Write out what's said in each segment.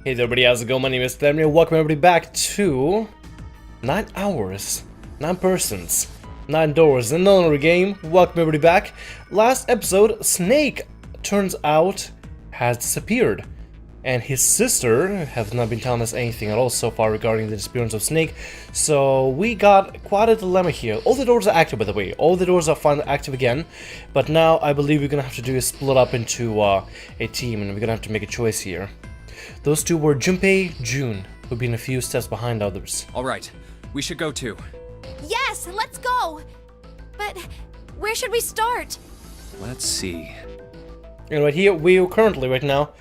Hey there everybody, how's it going? My name is Thamriyell. Welcome everybody back to 9 hours, 9 persons, 9 doors in Nonary Game. Welcome everybody back. Last episode, Snake, turns out, has disappeared. And his sister has not been telling us anything at all so far regarding the disappearance of Snake. So we got quite a dilemma here. All the doors are active, by the way. All the doors are finally active again. But now I believe we're gonna have to do is split up into a team, and we're gonna have to make a choice here. Those two were Junpei, June, who've been a few steps behind others. Alright, we should go too. Yes, let's go! But where should we start? Let's see. And right here, we are currently, right now,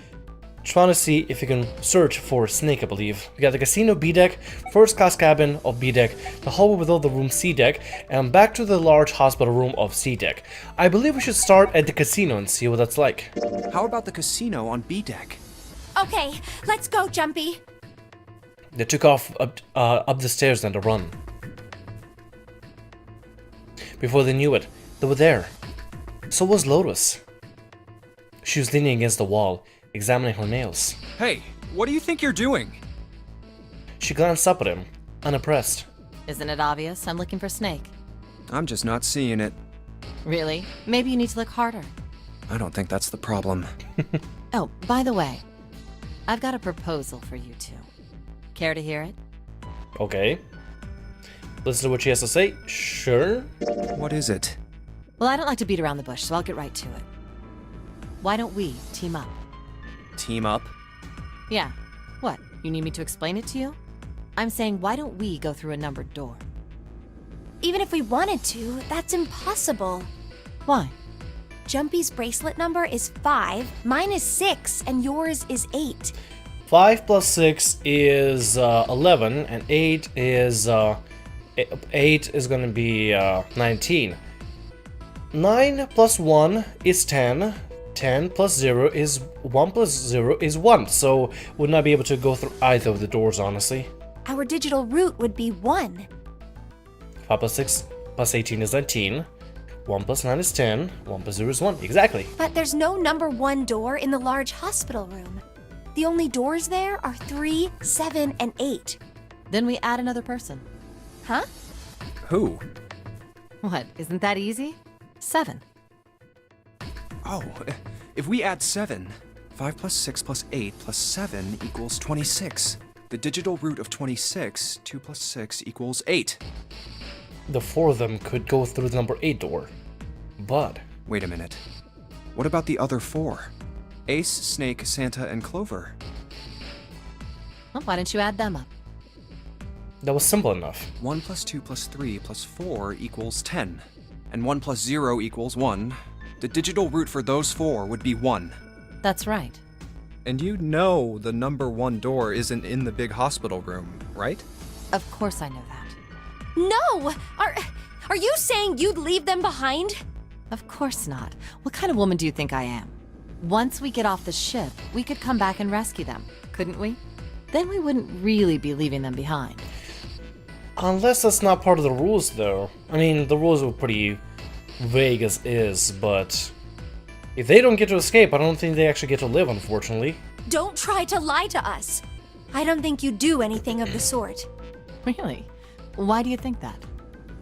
trying to see if we can search for Snake, I believe. We got the casino B deck, first class cabin of B deck, the hallway with all the room C deck, and back to the large hospital room of C deck. I believe we should start at the casino and see what that's like. How about the casino on B deck? Okay, let's go, Junpei. They took off up the stairs and a run. Before they knew it, they were there. So was Lotus. She was leaning against the wall, examining her nails. Hey, what do you think you're doing? She glanced up at him, unimpressed. Isn't it obvious? I'm looking for Snake. I'm just not seeing it. Really? Maybe you need to look harder. I don't think that's the problem. Oh, by the way, I've got a proposal for you two. Care to hear it? Okay. Listen to what she has to say. Sure. What is it? Well, I don't like to beat around the bush, so I'll get right to it. Why don't we team up? Team up? Yeah. What? You need me to explain it to you? I'm saying, why don't we go through a numbered door? Even if we wanted to, that's impossible. Why? Junpei's bracelet number is 5, mine is 6, and yours is 8. 5 plus 6 is 11, and 8 is gonna be 19. 9 plus 1 is 10. 10 plus 0 is 1 plus 0 is 1, so would not be able to go through either of the doors, honestly. Our digital root would be 1. 5 plus 6 plus 18 is 19. 1 plus 9 is 10. 1 plus 0 is 1. Exactly. But there's no number 1 door in the large hospital room. The only doors there are 3, 7, and 8. Then we add another person. Huh? Who? What? Isn't that easy? 7. Oh, if we add 7, 5 plus 6 plus 8 plus 7 equals 26. The digital root of 26, 2 plus 6 equals 8. The 4 of them could go through the number 8 door. But Wait a minute. What about the other 4? Ace, Snake, Santa, and Clover. Well, why don't you add them up? that was simple enough. 1 plus 2 plus 3 plus 4 equals 10. And 1 plus 0 equals 1. The digital root for those 4 would be 1. That's right. And you know the number 1 door isn't in the big hospital room, right? Of course I know that. No! Are you saying you'd leave them behind? Of course not. What kind of woman do you think I am? Once we get off the ship, we could come back and rescue them, couldn't we? Then we wouldn't really be leaving them behind. Unless that's not part of the rules, though. I mean, the rules were pretty vague as is, but if they don't get to escape, I don't think they actually get to live, unfortunately. Don't try to lie to us. I don't think you do anything of the sort. Really? Why do you think that?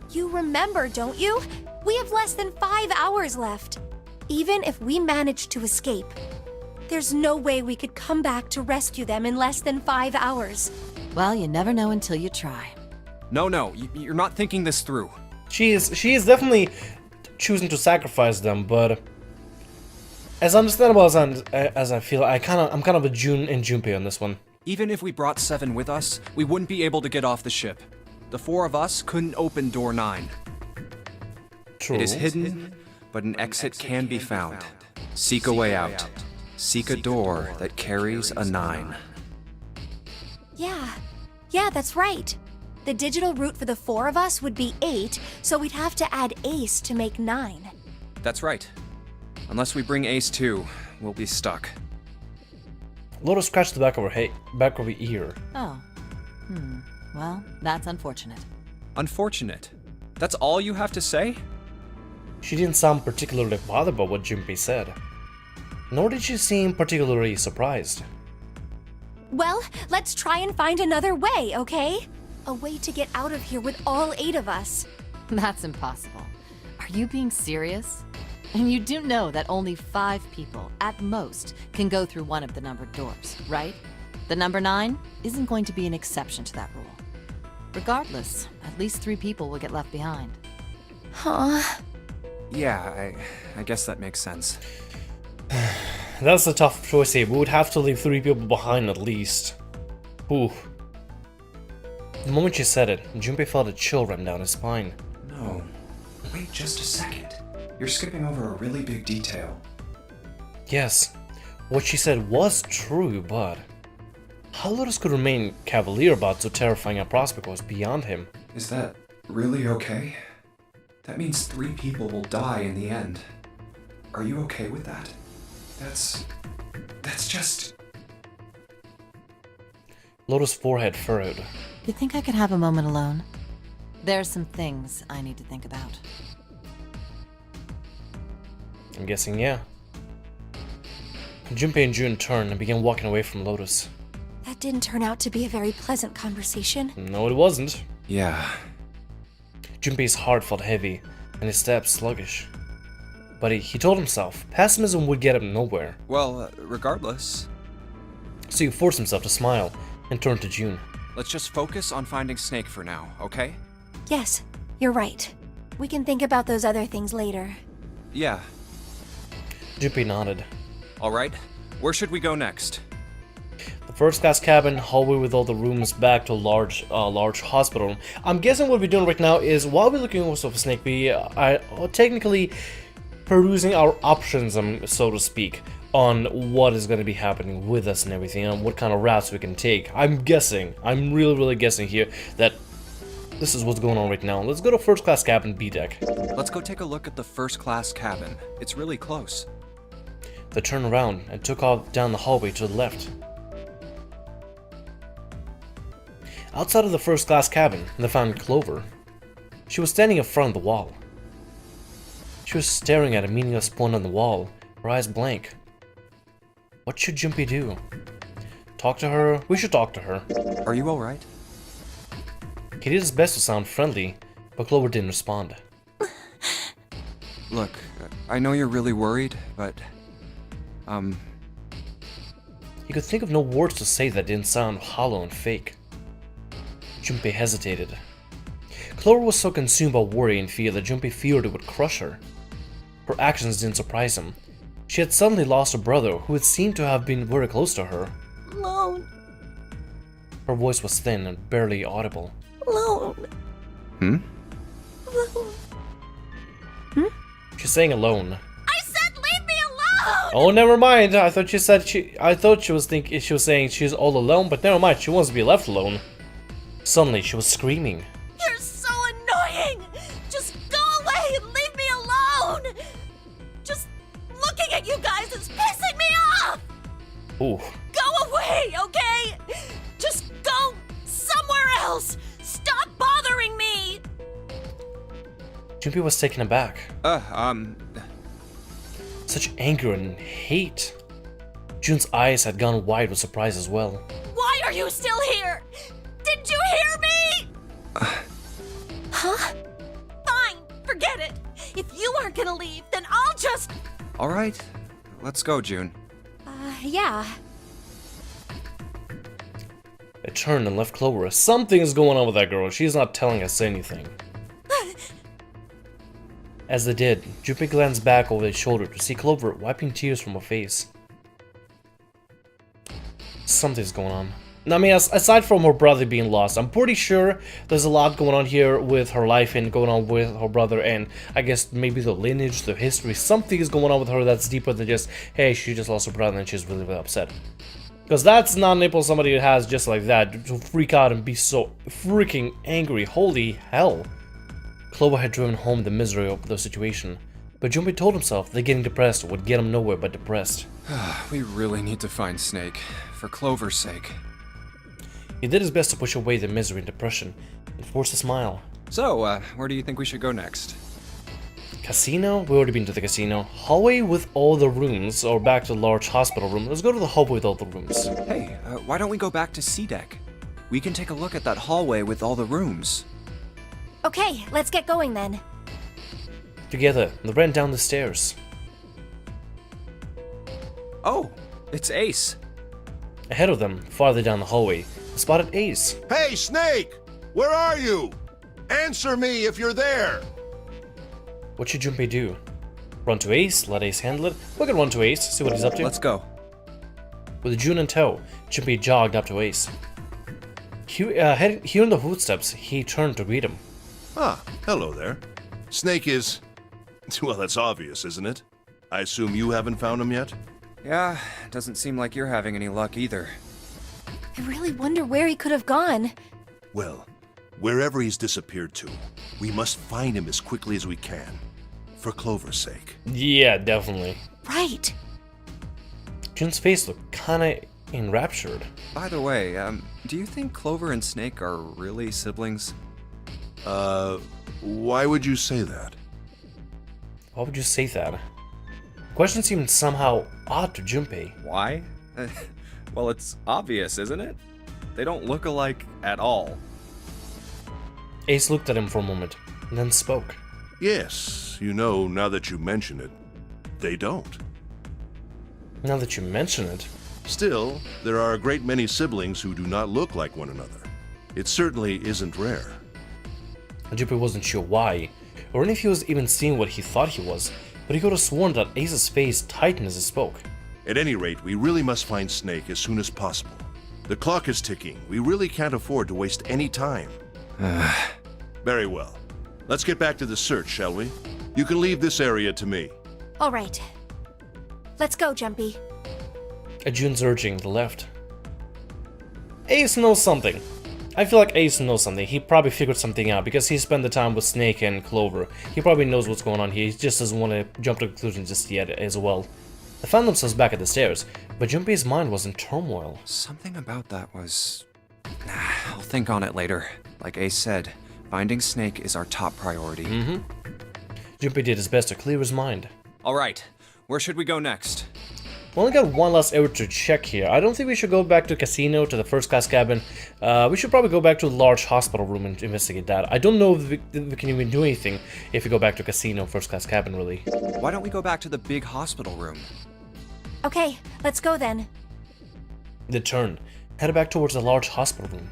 You remember, don't you? We have less than 5 hours left. Even if we manage to escape, there's no way we could come back to rescue them in less than 5 hours. Well, you never know until you try. No, you're not thinking this through. She is definitely choosing to sacrifice them, but as understandable as I feel, I'm kind of a June and Junpei on this one. Even if we brought 7 with us, we wouldn't be able to get off the ship. The 4 of us couldn't open door 9. True. It is hidden, but an exit can be found. Seek a way out. Seek a door that carries a 9. Yeah, that's right. The digital root for the 4 of us would be 8, so we'd have to add Ace to make 9. That's right. Unless we bring Ace too, we'll be stuck. Lotus scratched the back of her ear. Oh. Well, that's unfortunate. Unfortunate. That's all you have to say? She didn't sound particularly bothered by what Junpei said. Nor did she seem particularly surprised. Well, let's try and find another way, okay? A way to get out of here with all 8 of us. That's impossible. Are you being serious? And you do know that only 5 people, at most, can go through one of the numbered doors, right? The number 9 isn't going to be an exception to that rule. Regardless, at least 3 people will get left behind. Huh? Yeah, I guess that makes sense. That's a tough choice here. We would have to leave 3 people behind at least. Ooh. The moment she said it, Junpei felt a chill run down his spine. No. Wait just a second. You're skipping over a really big detail. Yes, what she said was true, but how Lotus could remain cavalier about so terrifying a prospect was beyond him. Is that really okay? That means 3 people will die in the end. Are you okay with that? That's just... Lotus' forehead furrowed. You think I could have a moment alone? There are some things I need to think about. I'm guessing yeah. Junpei and June turned and began walking away from Lotus. That didn't turn out to be a very pleasant conversation. No, it wasn't. Yeah. Junpei's heart felt heavy and his steps sluggish. But he told himself pessimism would get him nowhere. Well, regardless, So he forced himself to smile and turned to June. let's just focus on finding Snake for now, okay? Yes, you're right. We can think about those other things later. Yeah. Junpei nodded. Alright, where should we go next? The first class cabin, hallway with all the rooms back to a large hospital room. I'm guessing what we're doing right now is while we're looking also for Snake, we are technically perusing our options, so to speak, on what is going to be happening with us and everything, and what kind of routes we can take. I'm really guessing here that this is what's going on right now. Let's go to first class cabin B deck. Let's go take a look at the first class cabin. It's really close. They turned around and took off down the hallway to the left. Outside of the first class cabin, they found Clover. She was standing in front of the wall. She was staring at a meaningless point on the wall, her eyes blank. What should Junpei do? Talk to her? We should talk to her. Are you alright? He did his best to sound friendly, but Clover didn't respond. Look, I know you're really worried, but... He could think of no words to say that didn't sound hollow and fake. Junpei hesitated. Clover was so consumed by worry and fear that Junpei feared it would crush her. Her actions didn't surprise him. She had suddenly lost a brother who had seemed to have been very close to her. Alone. Her voice was thin and barely audible. Alone. Hmm? Alone. She's saying alone. I said leave me alone! Oh, never mind. I thought she was saying she's all alone, but never mind. She wants to be left alone. Suddenly, she was screaming. You're so annoying! Just go away and leave me alone! Just looking at you guys is pissing me off! Ooh. Go away, okay? Just go somewhere else! Stop bothering me! Junpei was taken aback. Such anger and hate. June's eyes had gone wide with surprise as well. Why are you still here? Did you hear me? Huh? Fine, forget it. If you aren't gonna leave, then I'll just... Alright, let's go, June. Yeah. They turned and left Clover. Something is going on with that girl. She's not telling us anything. As they did, Junpei glanced back over his shoulder to see Clover wiping tears from her face. Something's going on. I mean, aside from her brother being lost, I'm pretty sure there's a lot going on here with her life and going on with her brother, and I guess maybe the lineage, the history, something is going on with her that's deeper than just, hey, she just lost her brother and she's really, really upset. Because that's not an impulse somebody has just like that, to freak out and be so freaking angry. Holy hell. Clover had driven home the misery of the situation, but Junpei told himself that getting depressed would get him nowhere but depressed. We really need to find Snake, for Clover's sake. He did his best to push away the misery and depression, and forced a smile. So, where do you think we should go next? Casino? We already been to the casino. Hallway with all the rooms, or back to the large hospital room. Let's go to the hallway with all the rooms. Hey, Why don't we go back to C deck? We can take a look at that hallway with all the rooms. Okay, let's get going then. Together, they ran down the stairs. Oh, it's Ace. Ahead of them, farther down the hallway, they spotted Ace. Hey, Snake! Where are you? Answer me if you're there! What should Junpei do? Run to Ace, let Ace handle it? We can run to Ace, see what he's up to. Let's go. With June in tow, Junpei jogged up to Ace. Hearing the footsteps, he turned to greet him. Ah, hello there. Snake is... well, that's obvious, isn't it? I assume you haven't found him yet? Yeah, doesn't seem like you're having any luck either. I really wonder where he could have gone. Well, wherever he's disappeared to, we must find him as quickly as we can. For Clover's sake. Yeah, definitely. Right. June's face looked kinda enraptured. By the way, do you think Clover and Snake are really siblings? Why would you say that? Why would you say that? The question seemed somehow odd to Junpei. Why? Well, it's obvious, isn't it? They don't look alike at all. Ace looked at him for a moment, and then spoke. Yes, you know, now that you mention it, they don't. Now that you mention it, Still, there are a great many siblings who do not look like one another. It certainly isn't rare. Junpei wasn't sure why, or if he was even seeing what he thought he was, but he could have sworn that Ace's face tightened as he spoke. At any rate, we really must find Snake as soon as possible. The clock is ticking. We really can't afford to waste any time. Very well. Let's get back to the search, shall we? You can leave this area to me. All right. Let's go, Junpei. At June's urging, they left. Ace knows something. I feel like Ace knows something. He probably figured something out because he spent the time with Snake and Clover. He probably knows what's going on here. He just doesn't want to jump to conclusions just yet as well. They found themselves back at the stairs, but Junpei's mind was in turmoil. Something about that was... I'll think on it later. Like Ace said, finding Snake is our top priority. Junpei did his best to clear his mind. All right, where should we go next? We only got one last area to check here. I don't think we should go back to casino, to the first class cabin. We should probably go back to the large hospital room and investigate that. I don't know if we can even do anything if we go back to casino, first class cabin, really. Why don't we go back to the big hospital room? Okay, let's go then. They turned, headed back towards the large hospital room.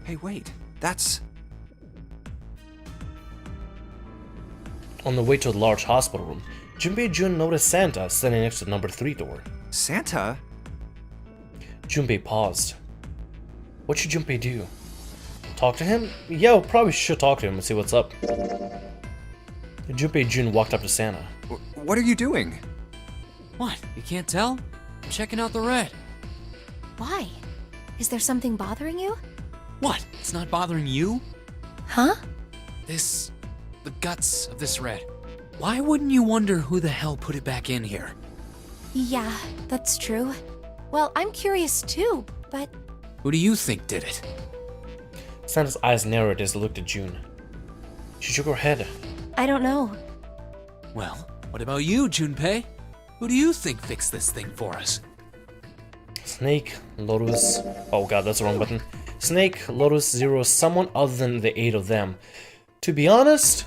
Hey, wait, that's... On the way to the large hospital room, Junpei and June noticed Santa standing next to the number 3 door. Santa? Junpei paused. What should Junpei do? Talk to him? Yeah, we probably should talk to him and see what's up. Junpei and June walked up to Santa. What are you doing? What? You can't tell? I'm checking out the red. Why? Is there something bothering you? What? It's not bothering you? Huh? The guts of this red. Why wouldn't you wonder who the hell put it back in here? Yeah, that's true. Well, I'm curious too, but... Who do you think did it? Santa's eyes narrowed as he looked at June. She shook her head. I don't know. Well, what about you, Junpei? Who do you think fixed this thing for us? Snake, Lotus... Oh god, that's the wrong button. Snake, Lotus, Zero, someone other than the 8 of them. To be honest...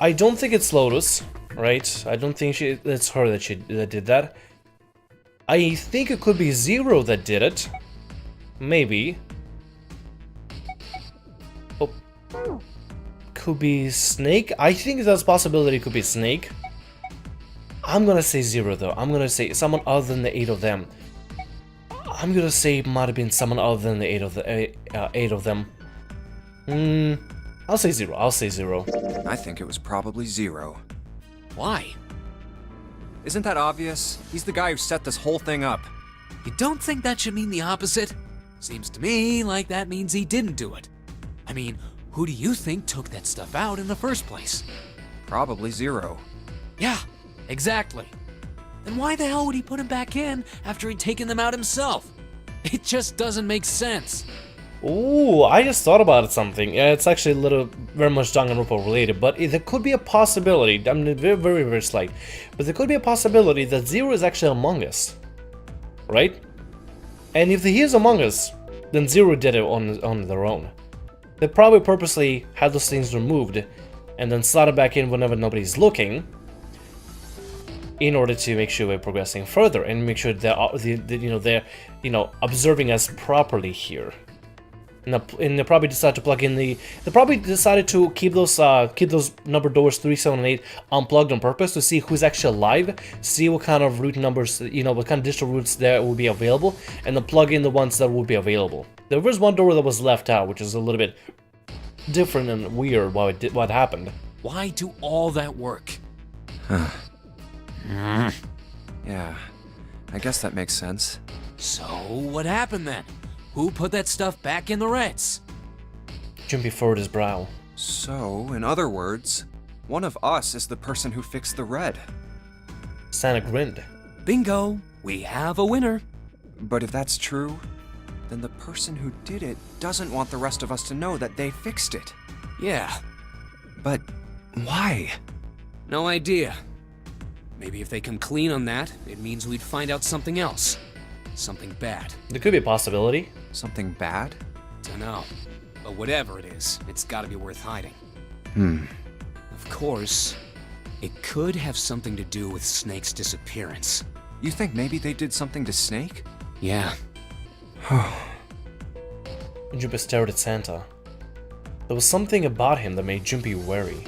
I don't think it's Lotus, right? I don't think it's her that did that. I think it could be Zero that did it. Maybe. Oh. Could be Snake? I think there's a possibility it could be Snake. I'm gonna say Zero though. I'm gonna say someone other than the 8 of them. I'm gonna say it might have been someone other than the 8 of them. I'll say Zero. I'll say Zero. I think it was probably Zero. Why? Isn't that obvious? He's the guy who set this whole thing up. You don't think that should mean the opposite? Seems to me like that means he didn't do it. I mean, who do you think took that stuff out in the first place? Probably Zero. Yeah, exactly. Then why the hell would he put them back in after he'd taken them out himself? It just doesn't make sense. Ooh, I just thought about something. It's actually a little, very much Danganronpa related, but there could be a possibility, I mean, very, very, very slight, but there could be a possibility that Zero is actually among us, right? And if he is among us, then Zero did it on their own. They probably purposely had those things removed, and then slotted back in whenever nobody's looking, in order to make sure we're progressing further and make sure they're observing us properly here. And they probably decided to plug in they probably decided to keep those number doors 3, 7, and 8 unplugged on purpose to see who's actually alive, see what kind of route numbers, what kind of digital routes there will be available, and then plug in the ones that will be available. There was one door that was left out, which is a little bit different and weird what happened. Why do all that work? Yeah, I guess that makes sense. So, what happened then? Who put that stuff back in the reds? Junpei furrowed his brow. So, in other words, one of us is the person who fixed the red. Santa grinned. Bingo! We have a winner. But if that's true, then the person who did it doesn't want the rest of us to know that they fixed it. Yeah, But why? no idea. Maybe if they come clean on that, it means we'd find out something else. Something bad. There could be a possibility. Something bad? Dunno. But whatever it is, it's gotta be worth hiding. Hmm. Of course, it could have something to do with Snake's disappearance. You think maybe they did something to Snake? Yeah. Junpei stared at Santa. There was something about him that made Junpei wary.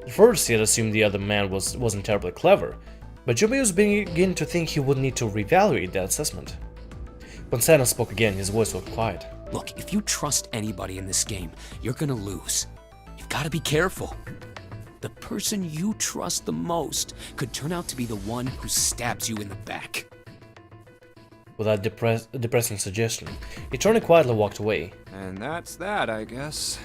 At first, he had assumed the other man wasn't terribly clever, but Junpei was beginning to think he would need to reevaluate that assessment. When Santa spoke again, his voice looked quiet. Look, if you trust anybody in this game, you're gonna lose. You've gotta be careful. The person you trust the most could turn out to be the one who stabs you in the back. With that depressing suggestion, he turned and quietly walked away. And that's that, I guess.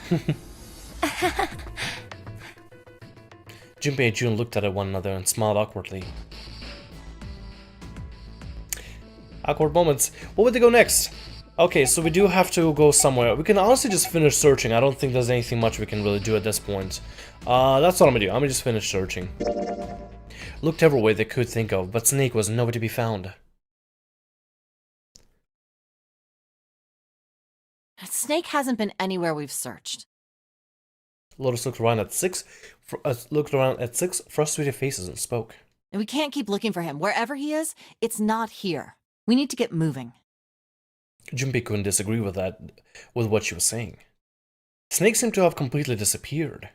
Junpei and June looked at one another and smiled awkwardly. Awkward moments. What would they go next? Okay, so we do have to go somewhere. We can honestly just finish searching. I don't think there's anything much we can really do at this point. That's what I'm gonna do. I'm gonna just finish searching. Looked everywhere they could think of, but Snake was nowhere to be found. Snake hasn't been anywhere we've searched. Lotus looked around at six frustrated faces and spoke. And we can't keep looking for him. Wherever he is, it's not here. We need to get moving. Junpei couldn't disagree with what she was saying. Snake seemed to have completely disappeared.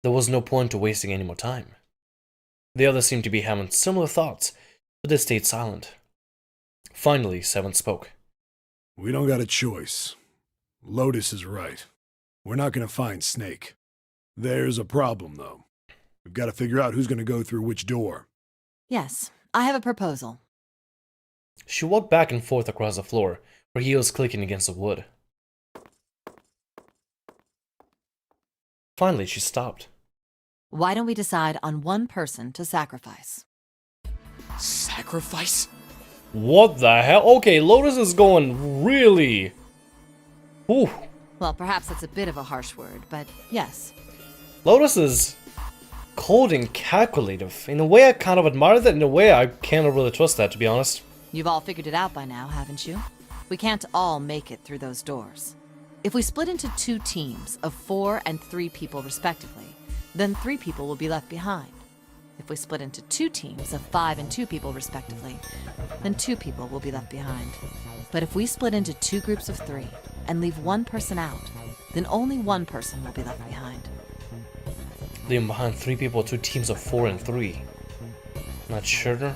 There was no point to wasting any more time. The others seemed to be having similar thoughts, but they stayed silent. Finally, Seven spoke. We don't got a choice. Lotus is right. We're not gonna find Snake. There's a problem, though. We've got to figure out who's gonna go through which door. Yes, I have a proposal. She walked back and forth across the floor, her heels clicking against the wood. Finally, she stopped. Why don't we decide on one person to sacrifice? Sacrifice? What the hell? Okay, Lotus is going really... Ooh. Well, perhaps that's a bit of a harsh word, but yes. Lotus is cold and calculative. In a way, I kind of admire that. In a way, I can't really trust that, to be honest. You've all figured it out by now, haven't you? We can't all make it through those doors. If we split into 2 teams of 4 and 3 people respectively, then 3 people will be left behind. If we split into 2 teams of 5 and 2 people respectively, then 2 people will be left behind. But if we split into 2 groups of 3 and leave 1 person out, then only 1 person will be left behind. Leaving behind 3 people, 2 teams of 4 and 3. Not sure?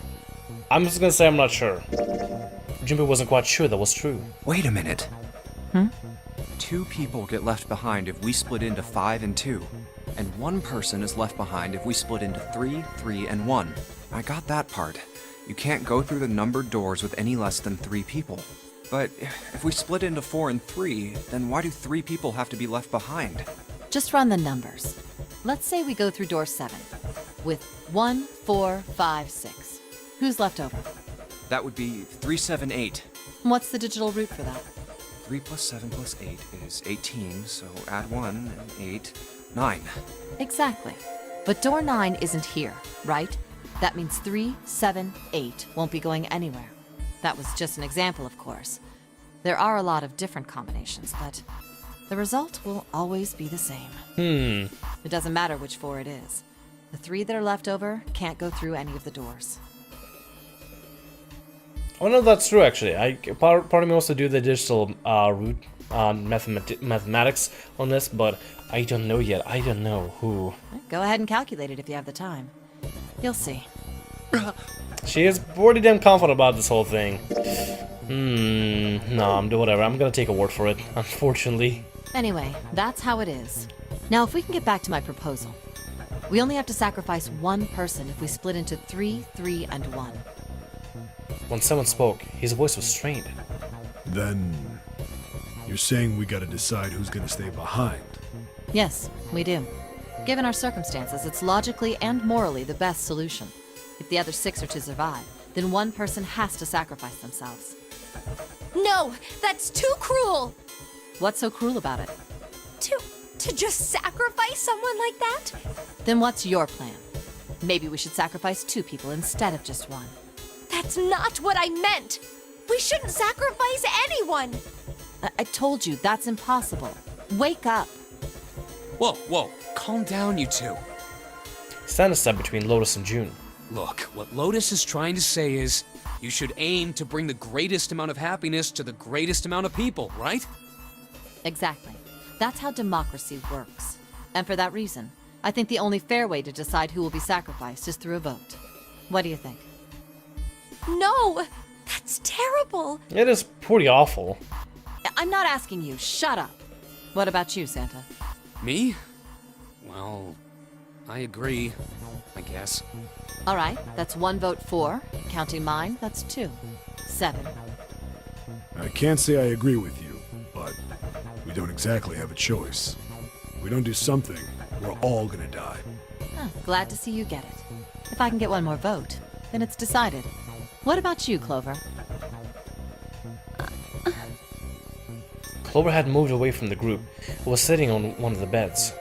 I'm just gonna say I'm not sure. Junpei wasn't quite sure that was true. Wait a minute. 2 people get left behind if we split into 5 and 2. And 1 person is left behind if we split into 3, 3, and 1. I got that part. You can't go through the numbered doors with any less than 3 people. But if we split into 4 and 3, then why do 3 people have to be left behind? Just run the numbers. Let's say we go through door 7 with 1, 4, 5, 6. Who's left over? That would be 3, 7, 8. What's the digital route for that? 3 plus 7 plus 8 is 18, so add 1 and 8, 9. Exactly. But door 9 isn't here, right? That means 3, 7, 8 won't be going anywhere. That was just an example, of course. There are a lot of different combinations, but the result will always be the same. It doesn't matter which 4 it is. The 3 that are left over can't go through any of the doors. Oh no, that's true actually. Part of me wants to do the digital root mathematics on this, but I don't know yet. I don't know who. Go ahead and calculate it if you have the time. You'll see. She is pretty damn confident about this whole thing. No, I'm doing whatever. I'm gonna take a word for it, unfortunately. Anyway, that's how it is. Now, if we can get back to my proposal. We only have to sacrifice one person if we split into 3, 3, and 1. When someone spoke, his voice was strained. Then you're saying we gotta decide who's gonna stay behind. Yes, we do. Given our circumstances, it's logically and morally the best solution. If the other 6 are to survive, then one person has to sacrifice themselves. No, that's too cruel! What's so cruel about it? To just sacrifice someone like that? Then what's your plan? Maybe we should sacrifice 2 people instead of just 1. That's not what I meant! We shouldn't sacrifice anyone! I told you, that's impossible. Wake up! Whoa, whoa, calm down, you two. Stand a step between Lotus and June. Look, what Lotus is trying to say is, you should aim to bring the greatest amount of happiness to the greatest amount of people, right? Exactly. That's how democracy works. And for that reason, I think the only fair way to decide who will be sacrificed is through a vote. What do you think? No! That's terrible! It is pretty awful. I'm not asking you. Shut up. What about you, Santa? Me? Well, I agree, I guess. All right, that's 1 vote for. Counting mine, that's 2. 7. I can't say I agree with you, but we don't exactly have a choice. If we don't do something, we're all gonna die. Glad to see you get it. If I can get 1 more vote, then it's decided. What about you, Clover? Clover had moved away from the group and was sitting on one of the beds.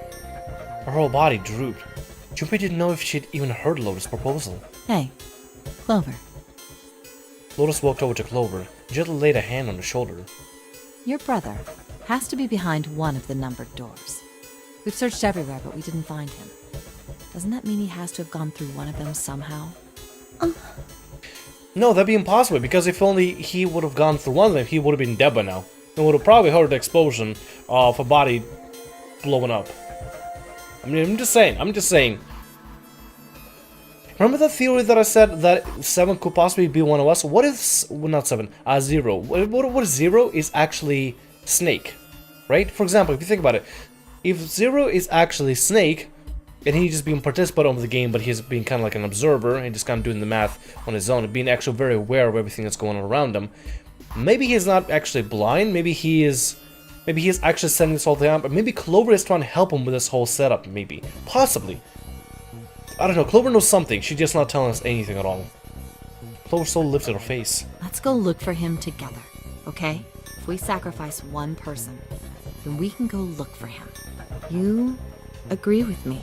Her whole body drooped. Junpei didn't know if she'd even heard Lotus' proposal. Hey, Clover. Lotus walked over to Clover and gently laid a hand on her shoulder. Your brother has to be behind one of the numbered doors. We've searched everywhere, but we didn't find him. Doesn't that mean he has to have gone through one of them somehow? No, that'd be impossible, because if only he would have gone through one of them, he would have been dead by now. And would have probably heard the explosion of a body blowing up. I mean, I'm just saying. Remember the theory that I said that 7 could possibly be one of us? What if, well, not 7, 0. What if 0 is actually Snake, right? For example, if you think about it, if 0 is actually Snake, and he's just being a participant of the game, but he's being kind of like an observer, and just kind of doing the math on his own, and being actually very aware of everything that's going on around him, maybe he's not actually blind, maybe he's actually setting this whole thing up, but maybe Clover is trying to help him with this whole setup, maybe. Possibly. I don't know, Clover knows something, she's just not telling us anything at all. Clover slowly lifted her face. Let's go look for him together, okay? If we sacrifice one person, then we can go look for him. You agree with me,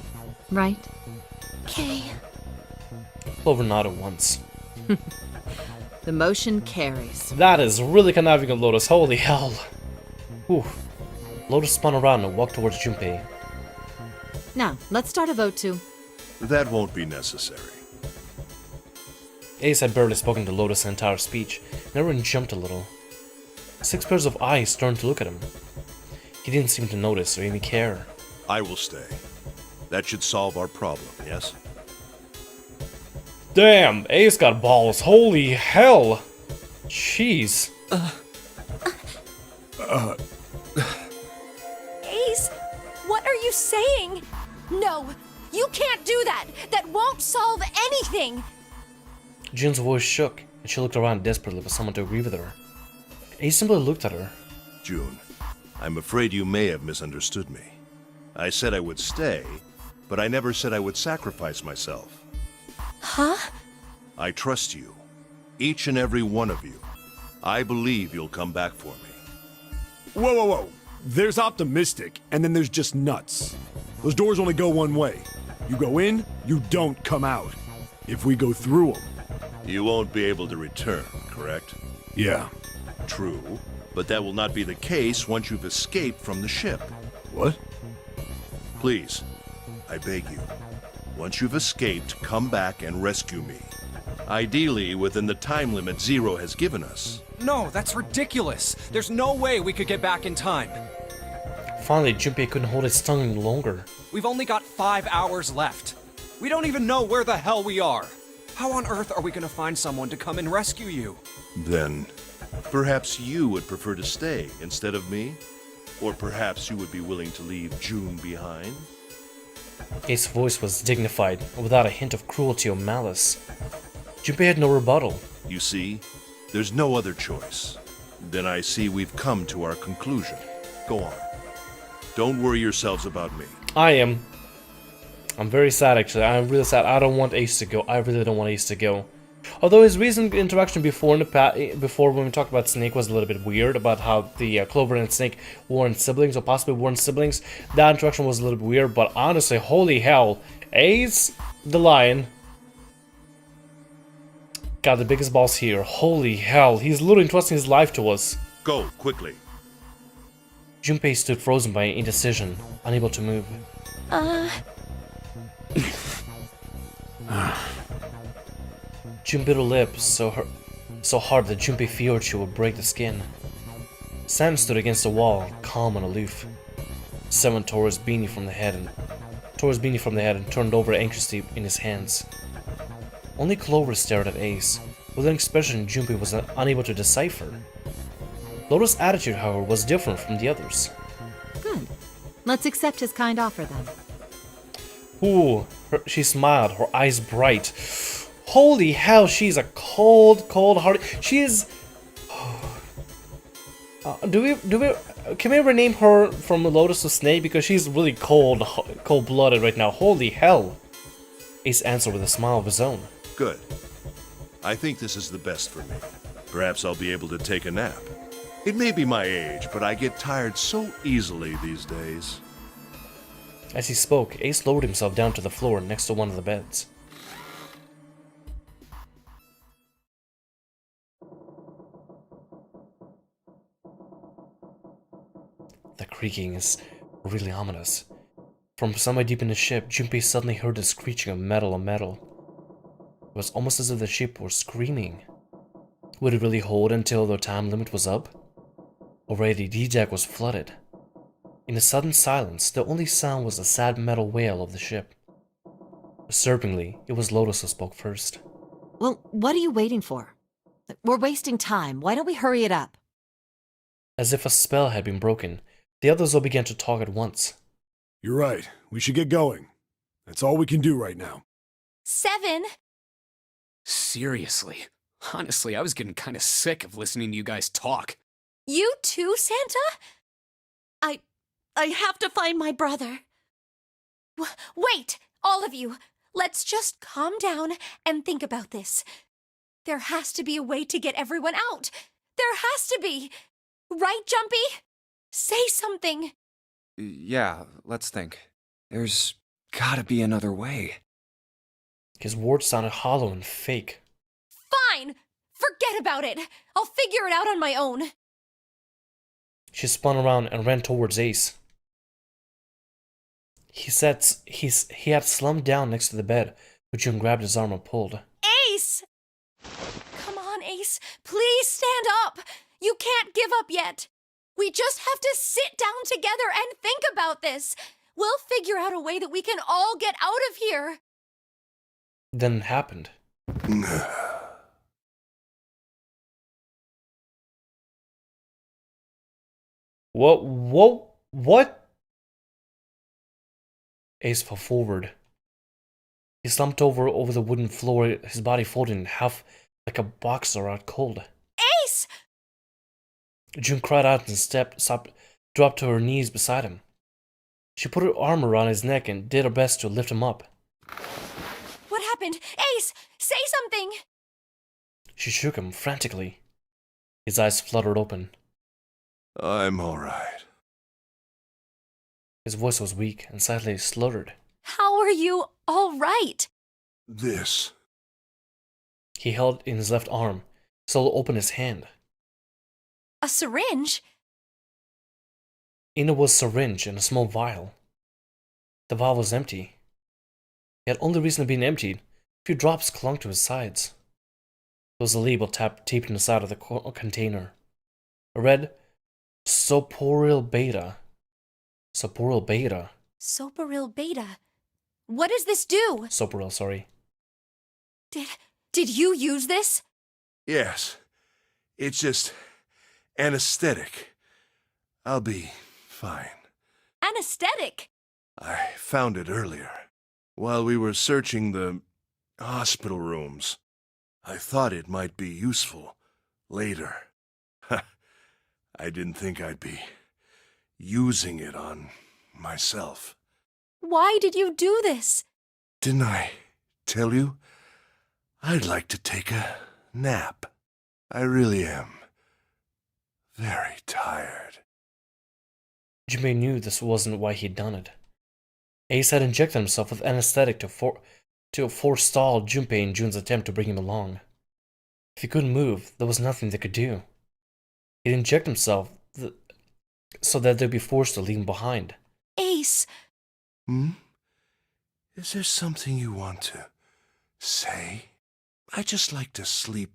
right? Okay. Clover nodded once. The motion carries. That is really conniving of Lotus, holy hell. Whew. Lotus spun around and walked towards Junpei. Now, let's start a vote to... That won't be necessary. Ace had barely spoken to Lotus' entire speech, and everyone jumped a little. 6 pairs of eyes turned to look at him. He didn't seem to notice or even care. I will stay. That should solve our problem, yes? Damn, Ace got balls, holy hell! Jeez. Ace, what are you saying? No, you can't do that! That won't solve anything! June's voice shook, and she looked around desperately for someone to agree with her. Ace simply looked at her. June, I'm afraid you may have misunderstood me. I said I would stay, but I never said I would sacrifice myself. Huh? I trust you. Each and every one of you. I believe you'll come back for me. Whoa, whoa, whoa. There's optimistic, and then there's just nuts. Those doors only go one way. You go in, you don't come out. If we go through them. You won't be able to return, correct? Yeah. True, but that will not be the case once you've escaped from the ship. What? Please, I beg you, once you've escaped, come back and rescue me. Ideally, within the time limit Zero has given us. No, that's ridiculous. There's no way we could get back in time. Finally, Junpei couldn't hold his tongue any longer. We've only got 5 hours left. We don't even know where the hell we are. How on earth are we gonna find someone to come and rescue you? Then, perhaps you would prefer to stay instead of me? Or perhaps you would be willing to leave June behind? Ace's voice was dignified, without a hint of cruelty or malice. Junpei had no rebuttal. You see, there's no other choice. Then I see we've come to our conclusion. Go on. Don't worry yourselves about me. I'm very sad, actually. I'm really sad. I don't want Ace to go. I really don't want Ace to go. Although his recent interaction before when we talked about Snake was a little bit weird, about how the Clover and Snake weren't siblings, or possibly weren't siblings. That interaction was a little bit weird, but honestly, holy hell. Ace, the lion, got the biggest balls here. Holy hell, he's literally entrusting his life to us. Go, quickly. Junpei stood frozen by indecision, unable to move. June bit her lip so hard that Junpei feared she would break the skin. Sam stood against the wall, calm and aloof. Seven tore his beanie from the head and turned over anxiously in his hands. Only Clover stared at Ace, with an expression Junpei was unable to decipher. Lotus' attitude, however, was different from the others. Good. Let's accept his kind offer then. Ooh, she smiled, her eyes bright. Holy hell, she's a cold-hearted. She is. Can we rename her from Lotus to Snake, because she's really cold-blooded right now. Holy hell! Ace answered with a smile of his own. Good. I think this is the best for me. Perhaps I'll be able to take a nap. It may be my age, but I get tired so easily these days. As he spoke, Ace lowered himself down to the floor next to one of the beds. The creaking is really ominous. From somewhere deep in the ship, Junpei suddenly heard the screeching of metal on metal. It was almost as if the ship were screaming. Would it really hold until the time limit was up? Already, D-Deck was flooded. In the sudden silence, the only sound was the sad metal wail of the ship. Disturbingly, it was Lotus who spoke first. Well, what are you waiting for? We're wasting time. Why don't we hurry it up? As if a spell had been broken, the others all began to talk at once. You're right. We should get going. That's all we can do right now. 7. Seriously. Honestly, I was getting kind of sick of listening to you guys talk. You too, Santa? I have to find my brother. Wait, all of you. Let's just calm down and think about this. There has to be a way to get everyone out. There has to be. Right, Junpei? Say something. Yeah, let's think. There's gotta be another way. His words sounded hollow and fake. Fine! Forget about it! I'll figure it out on my own. She spun around and ran towards Ace. He had slumped down next to the bed, but June grabbed his arm and pulled. Ace! Come on, Ace. Please stand up. You can't give up yet. We just have to sit down together and think about this. We'll figure out a way that we can all get out of here. Then it happened. What? Ace fell forward. He slumped over the wooden floor, his body folded in half like a boxer out cold. Ace! June cried out and dropped to her knees beside him. She put her arm around his neck and did her best to lift him up. What happened? Ace, say something! She shook him frantically. His eyes fluttered open. I'm alright. His voice was weak and slightly slurred. How are you all right? This. He held in his left arm, slowly opened his hand. A syringe? In it was a syringe and a small vial. The vial was empty. It had only recently been emptied. A few drops clung to his sides. There was a label taped in the side of the container. It read, Soporil Beta. Soporil Beta. Soporil Beta. What does this do? Soporil, sorry. Did you use this? Yes. It's just anesthetic. I'll be fine. Anesthetic? I found it earlier, while we were searching the hospital rooms. I thought it might be useful later. I didn't think I'd be using it on myself. Why did you do this? Didn't I tell you? I'd like to take a nap. I really am very tired. Junpei knew this wasn't why he'd done it. Ace had injected himself with anesthetic to forestall Junpei and Jun's attempt to bring him along. If he couldn't move, there was nothing they could do. He'd inject himself so that they'd be forced to leave him behind. Ace. Is there something you want to say? I just like to sleep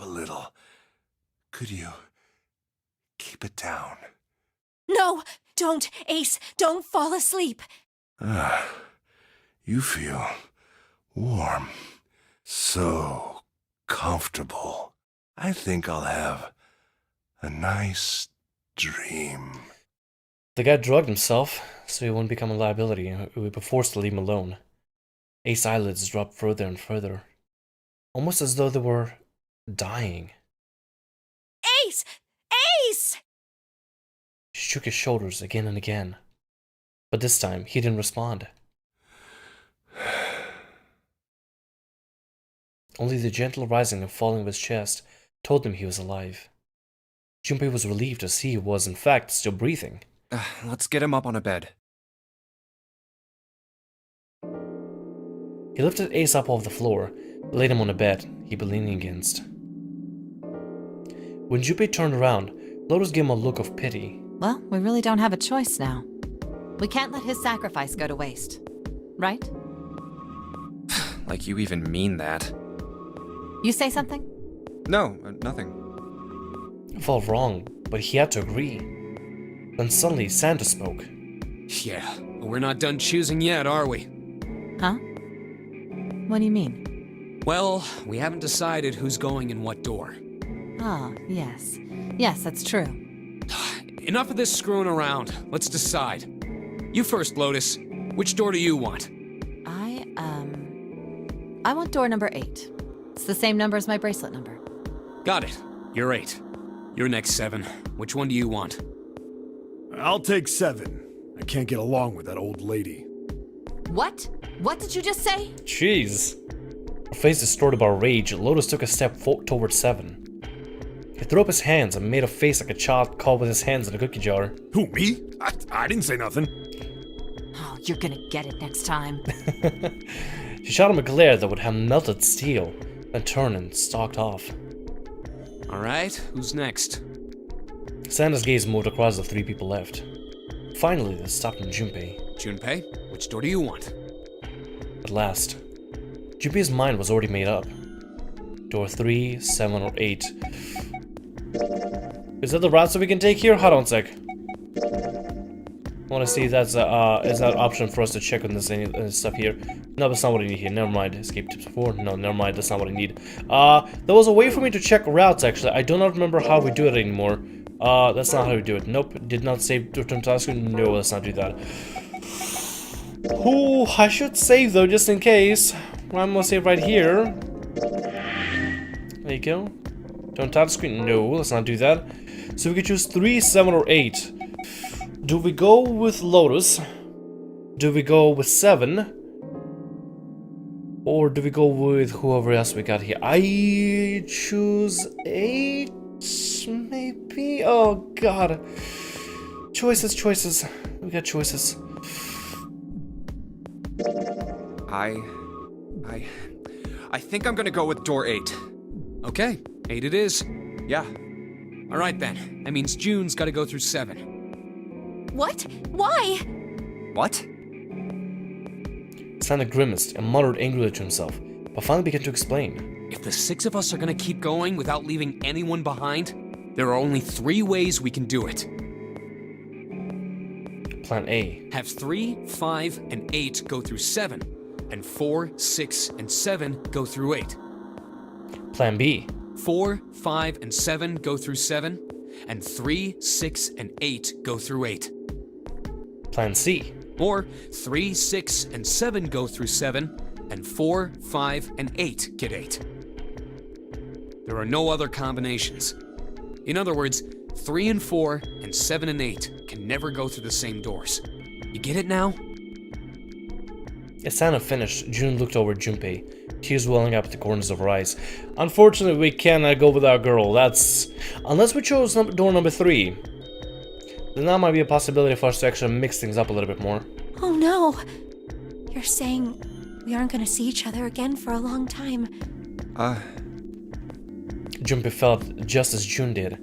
a little. Could you keep it down? No, don't, Ace. Don't fall asleep. You feel warm. So comfortable. I think I'll have a nice dream. The guy drugged himself so he wouldn't become a liability and we would be forced to leave him alone. Ace's eyelids dropped further and further, almost as though they were dying. Ace! Ace! He shook his shoulders again and again, but this time he didn't respond. Only the gentle rising and falling of his chest told him he was alive. Junpei was relieved to see he was, in fact, still breathing. Let's get him up on a bed. He lifted Ace up off the floor, laid him on a bed he'd been leaning against. When Junpei turned around, Lotus gave him a look of pity. Well, we really don't have a choice now. We can't let his sacrifice go to waste. Right? Like you even mean that. You say something? No, nothing. It felt wrong, but he had to agree. Then suddenly Santa spoke. Yeah, but we're not done choosing yet, are we? Huh? What do you mean? Well, we haven't decided who's going in what door. Ah, yes. Yes, that's true. Enough of this screwing around. Let's decide. You first, Lotus. Which door do you want? I want door number 8. It's the same number as my bracelet number. Got it. You're 8. You're next, 7. Which one do you want? I'll take 7. I can't get along with that old lady. What? What did you just say? Jeez. Her face distorted by rage, Lotus took a step towards 7. He threw up his hands and made a face like a child caught with his hands in a cookie jar. Who, me? I didn't say nothing. Oh, you're gonna get it next time. She shot him a glare that would have melted steel, then turned and stalked off. Alright, who's next? Santa's gaze moved across the 3 people left. Finally, they stopped in Junpei. Junpei, which door do you want? At last, Junpei's mind was already made up. Door 3, 7, or 8. Is that the routes that we can take here? Hold on a sec. I want to see if that's is that an option for us to check on this stuff here. No, that's not what I need here. Never mind. Escape tips 4. No, never mind. That's not what I need. There was a way for me to check routes, actually. I do not remember how we do it anymore. That's not how we do it. Nope. Did not save to return task. No, let's not do that. Ooh, I should save, though, just in case. I'm gonna save right here. There you go. Don't touch screen. No, let's not do that. So we could choose 3, 7, or 8. Do we go with Lotus? Do we go with 7? Or do we go with whoever else we got here? I choose 8. wristwatch, maybe? Oh god. Choices. We got choices. I think I'm gonna go with door 8. Okay, 8 it is. Yeah. All right then. That means June's got to go through 7. What? Why? What? Santa grimaced and muttered angrily to himself, but finally began to explain. If the 6 of us are going to keep going without leaving anyone behind, there are only 3 ways we can do it. Plan A. Have 3, 5, and 8 go through 7, and 4, 6, and 7 go through 8. Plan B. 4, 5, and 7 go through 7, and 3, 6, and 8 go through 8. Plan C. Or 3, 6, and 7 go through 7, and 4, 5, and 8 get 8. There are no other combinations. In other words, 3 and 4 and 7 and 8 can never go through the same doors. You get it now? As Santa finished, June looked over at Junpei, tears welling up at the corners of her eyes. Unfortunately, we cannot go with our girl. That's... unless we chose door number 3. Then that might be a possibility for us to actually mix things up a little bit more. Oh no. You're saying we aren't gonna see each other again for a long time. Junpei felt just as June did.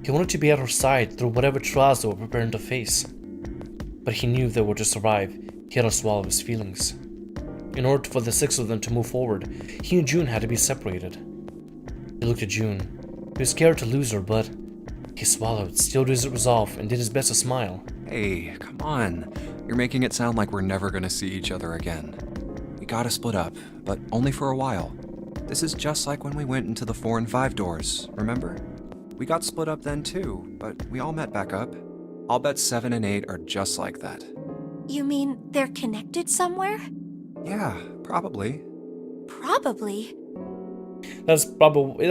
He wanted to be at her side through whatever trials they were preparing to face. But he knew if they were to survive, he had to swallow his feelings. In order for the 6 of them to move forward, he and June had to be separated. He looked at June. He was scared to lose her, but he swallowed, steeled his resolve, and did his best to smile. Hey, come on. You're making it sound like we're never gonna see each other again. We gotta split up, but only for a while. This is just like when we went into the 4 and 5 doors, remember? We got split up then too, but we all met back up. I'll bet 7 and 8 are just like that. You mean they're connected somewhere? Yeah, probably. Probably. That's probably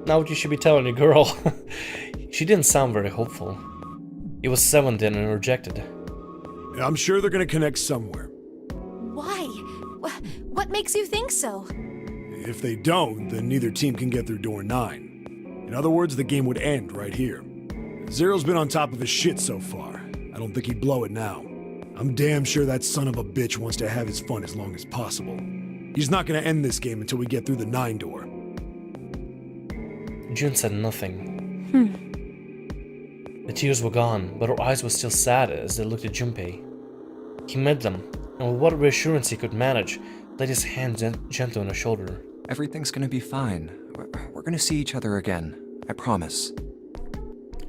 not what you should be telling your girl. She didn't sound very hopeful. It was 7 then and rejected. I'm sure they're gonna connect somewhere. Why? What makes you think so? If they don't, then neither team can get through door 9. In other words, the game would end right here. Zero's been on top of his shit so far. I don't think he'd blow it now. I'm damn sure that son of a bitch wants to have his fun as long as possible. He's not gonna end this game until we get through the 9 door. June said nothing. The tears were gone, but her eyes were still sad as they looked at Junpei. He met them, and with what reassurance he could manage, laid his hand gently on her shoulder. Everything's gonna be fine. We're gonna see each other again. I promise.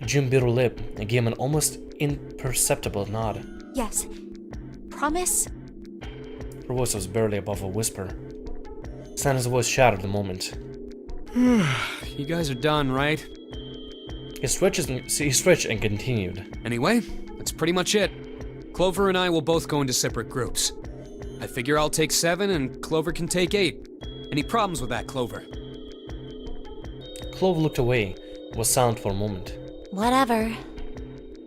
June bit her lip and gave him an almost imperceptible nod. Yes. Promise? Her voice was barely above a whisper. Santa's voice shattered the moment. You guys are done, right? He stretched and continued. Anyway, that's pretty much it. Clover and I will both go into separate groups. I figure I'll take 7 and Clover can take 8. Any problems with that, Clover? Clover looked away and was silent for a moment. Whatever.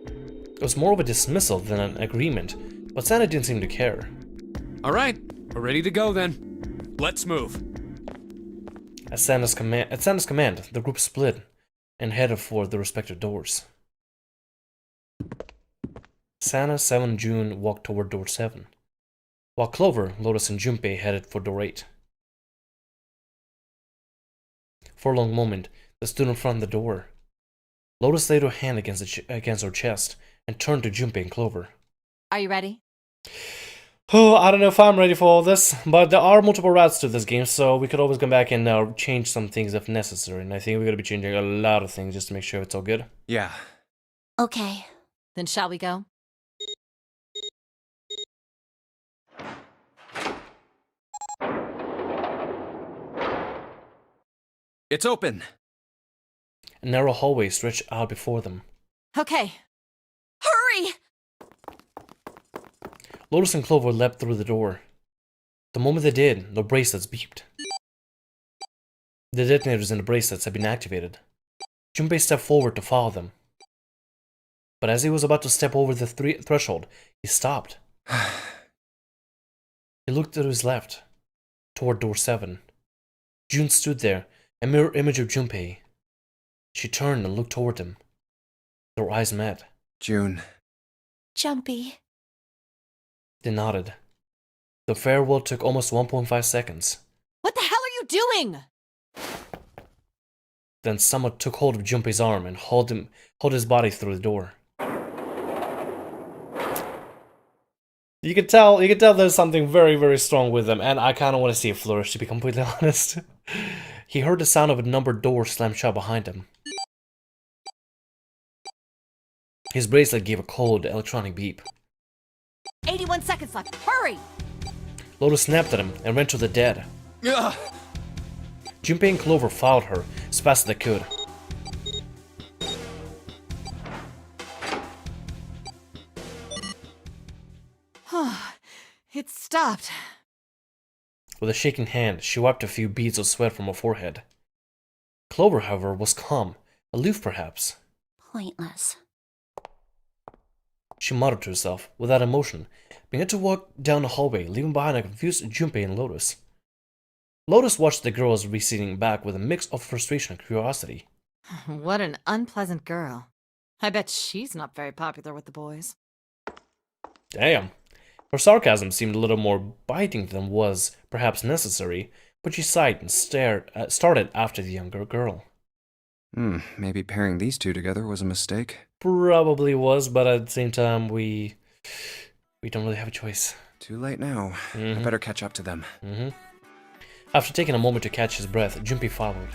It was more of a dismissal than an agreement, but Santa didn't seem to care. All right, we're ready to go then. Let's move. At Santa's command, the group split and headed for the respective doors. Santa, 7, and June walked toward door 7, while Clover, Lotus, and Junpei headed for door 8. For a long moment, they stood in front of the door. Lotus laid her hand against her chest and turned to Junpei and Clover. Are you ready? Oh, I don't know if I'm ready for all this, but there are multiple routes to this game, so we could always come back and change some things if necessary. And I think we're going to be changing a lot of things just to make sure it's all good. Yeah. Okay. Then shall we go? It's open. A narrow hallway stretched out before them. Okay. Hurry! Lotus and Clover leapt through the door. The moment they did, the bracelets beeped. The detonators in the bracelets had been activated. Junpei stepped forward to follow them. But as he was about to step over the threshold, he stopped. He looked to his left, toward door 7. June stood there, a mirror image of Junpei. She turned and looked toward him. Their eyes met. June. Junpei. They nodded. The farewell took almost 1.5 seconds. What the hell are you doing? Then someone took hold of Junpei's arm and hauled his body through the door. You can tell there's something very, very strong with them, and I kind of want to see it flourish, to be completely honest. He heard the sound of a numbered door slam shut behind him. His bracelet gave a cold electronic beep. 81 seconds left. Hurry! Lotus snapped at him and ran to the dead. Ugh. Junpei and Clover followed her as fast as they could. It stopped. With a shaking hand, she wiped a few beads of sweat from her forehead. Clover, however, was calm, aloof perhaps. Pointless. She muttered to herself, without emotion, began to walk down the hallway, leaving behind a confused Junpei and Lotus. Lotus watched the girls receding back with a mix of frustration and curiosity. What an unpleasant girl. I bet she's not very popular with the boys. Damn. Her sarcasm seemed a little more biting than was perhaps necessary, but she sighed and started after the younger girl. Maybe pairing these two together was a mistake. Probably was, but at the same time, we don't really have a choice. Too late now. I better catch up to them. After taking a moment to catch his breath, Junpei followed.